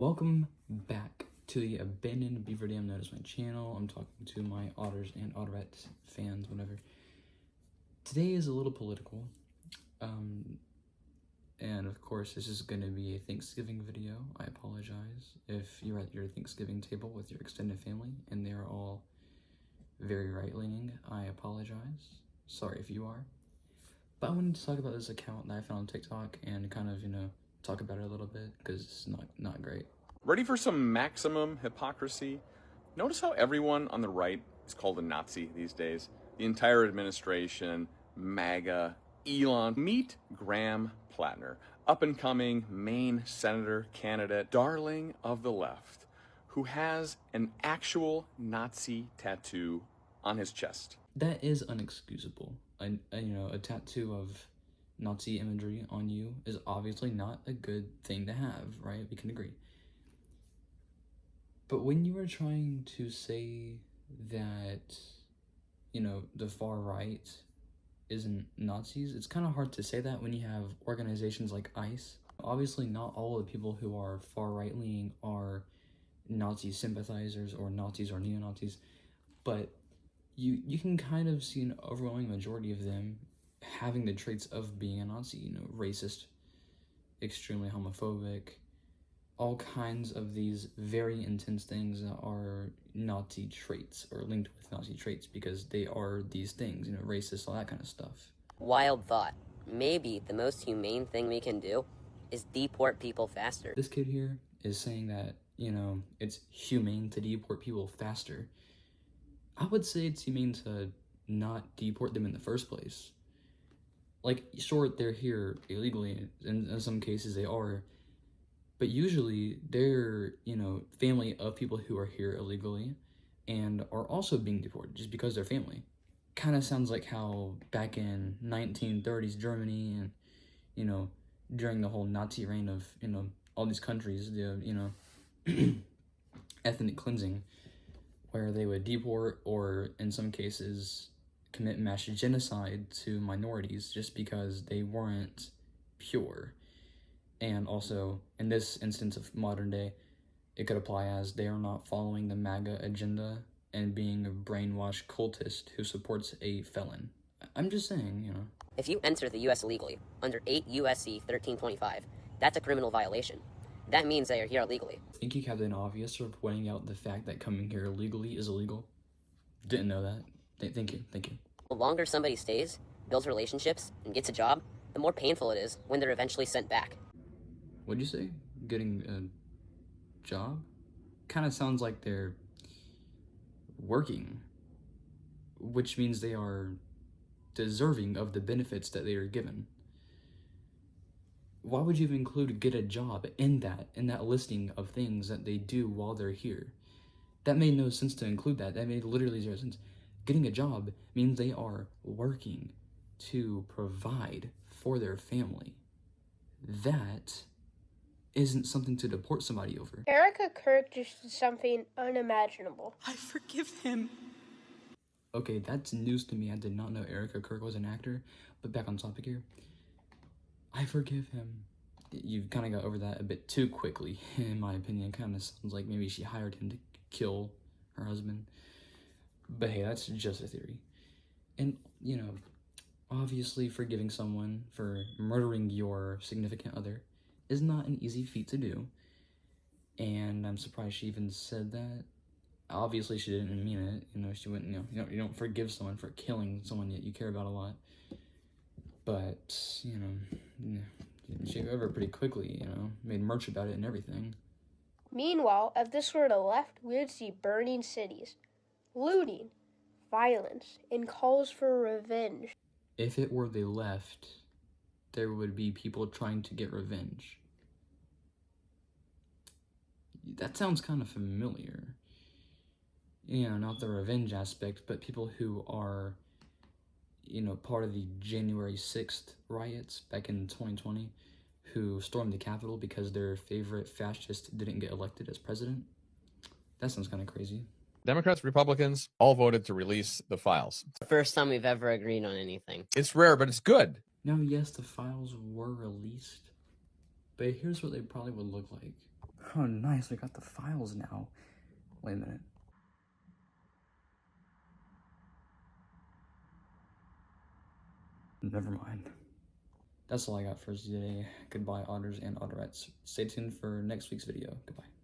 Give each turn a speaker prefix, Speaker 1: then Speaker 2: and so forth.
Speaker 1: Welcome back to the abandoned beaver dam known as my channel. I'm talking to my otters and otterette fans, whatever. Today is a little political, and of course this is going to be a Thanksgiving video. I apologize if you're at your Thanksgiving table with your extended family and they're all very right-leaning. I apologize. Sorry if you are. But I wanted to talk about this account that I found on TikTok and kind of, talk about it a little bit because it's not great.
Speaker 2: Ready for some maximum hypocrisy? Notice how everyone on the right is called a Nazi these days. The entire administration, MAGA, Elon. Meet Graham Plattner, up-and-coming Maine senator candidate, darling of the left, who has an actual Nazi tattoo on his chest.
Speaker 1: That is unexcusable. A tattoo of Nazi imagery on you is obviously not a good thing to have, right? We can agree. But when you are trying to say that, the far right isn't Nazis, it's kind of hard to say that when you have organizations like ICE. Obviously, not all of the people who are far right-leaning are Nazi sympathizers or Nazis or neo-Nazis, but you can kind of see an overwhelming majority of them having the traits of being a Nazi, racist, extremely homophobic, all kinds of these very intense things that are Nazi traits or linked with Nazi traits because they are these things, racist, all that kind of stuff.
Speaker 3: Wild thought. Maybe the most humane thing we can do is deport people faster.
Speaker 1: This kid here is saying that, it's humane to deport people faster. I would say it's humane to not deport them in the first place. Like, sure, they're here illegally, and in some cases they are, but usually they're, family of people who are here illegally and are also being deported just because they're family. Kind of sounds like how back in 1930s Germany and, during the whole Nazi reign of, all these countries, the, ethnic cleansing, where they would deport or, in some cases, commit mass genocide to minorities just because they weren't pure. And also, in this instance of modern day, it could apply as they are not following the MAGA agenda and being a brainwashed cultist who supports a felon. I'm just saying,
Speaker 3: If you enter the U.S. illegally, under 8 U.S.C. 1325, that's a criminal violation. That means that you're here illegally.
Speaker 1: Thank you, Captain Obvious, for pointing out the fact that coming here illegally is illegal. Didn't know that. Thank you.
Speaker 3: The longer somebody stays, builds relationships, and gets a job, the more painful it is when they're eventually sent back.
Speaker 1: What'd you say? Getting a job? Kind of sounds like they're working, which means they are deserving of the benefits that they are given. Why would you even include get a job in that listing of things that they do while they're here? That made no sense to include that. That made literally zero sense. Getting a job means they are working to provide for their family. That isn't something to deport somebody over.
Speaker 4: Erica Kirk just did something unimaginable.
Speaker 5: I forgive him.
Speaker 1: Okay, that's news to me. I did not know Erica Kirk was an actor, but back on topic here. I forgive him. You kind of got over that a bit too quickly, in my opinion. Kind of sounds like maybe she hired him to kill her husband. But hey, that's just a theory. And, obviously forgiving someone for murdering your significant other is not an easy feat to do. And I'm surprised she even said that. Obviously she didn't mean it. She wouldn't, you don't forgive someone for killing someone that you care about a lot. But, she got over it pretty quickly, made merch about it and everything.
Speaker 4: Meanwhile, if this were the left, we would see burning cities, looting, violence, and calls for revenge.
Speaker 1: If it were the left, there would be people trying to get revenge. That sounds kind of familiar. Not the revenge aspect, but people who are, part of the January 6th riots back in 2020, who stormed the Capitol because their favorite fascist didn't get elected as president. That sounds kind of crazy.
Speaker 6: Democrats, Republicans, all voted to release the files.
Speaker 3: First time we've ever agreed on anything.
Speaker 6: It's rare, but it's good.
Speaker 1: Now, yes, the files were released, but here's what they probably would look like. Oh, nice, we got the files now. Wait a minute. Never mind. That's all I got for today. Goodbye, otters and otterettes. Stay tuned for next week's video. Goodbye.